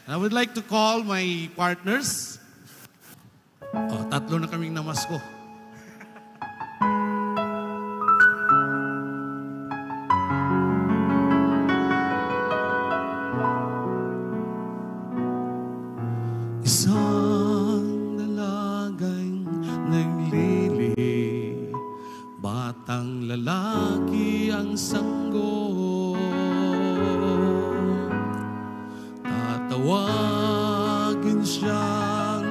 I would like to call my partners. Oh, tatlo na kaming namasko. Isang dalagay naglili, batang lalaki ang sanggol. Tatawagin siyang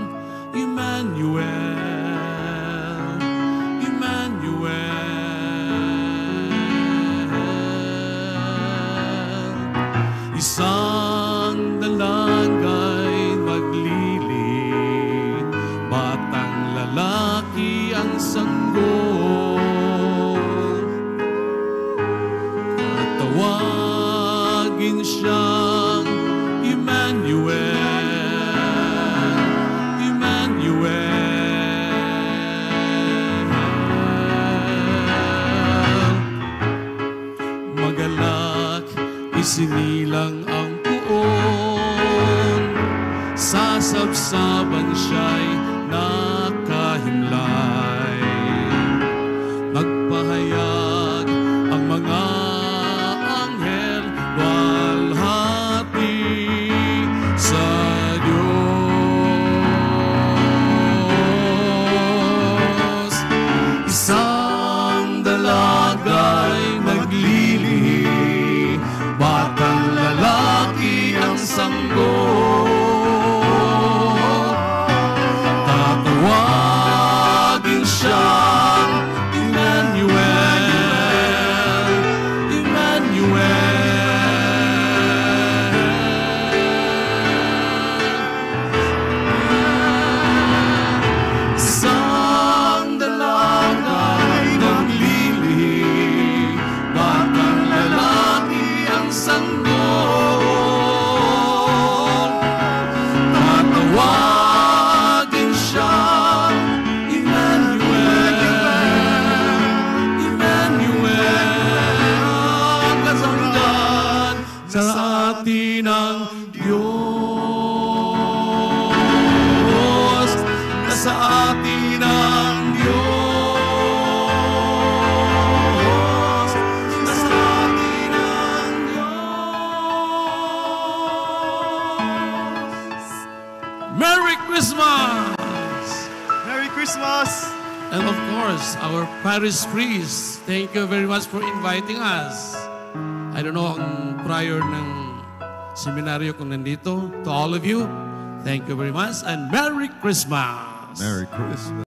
Emmanuel, Emmanuel. Isang dalagay maglili, batang lalaki ang sanggol. Tatawagin siyang Emmanuel, Emmanuel. Magalak, isinilang ang puon, sasabsaban siya'y nakahimlay. Magpahayag ang mga anghel, walhati sa Diyos. Isang dalagay naglili, batang lalaki ang sanggol. Tatawagin siyang Emmanuel, Emmanuel. Isang dalagay naglili, batang lalaki ang sanggol. Tatawagin siyang Emmanuel, Emmanuel. Kasamdan sa atin ang Diyos, nasa atin ang Diyos, nasa atin ang Diyos. Merry Christmas! Merry Christmas! And of course, our parish priest, thank you very much for inviting us. I don't know ang prior ng seminaryo kung nandito. To all of you, thank you very much and Merry Christmas! Merry Christmas!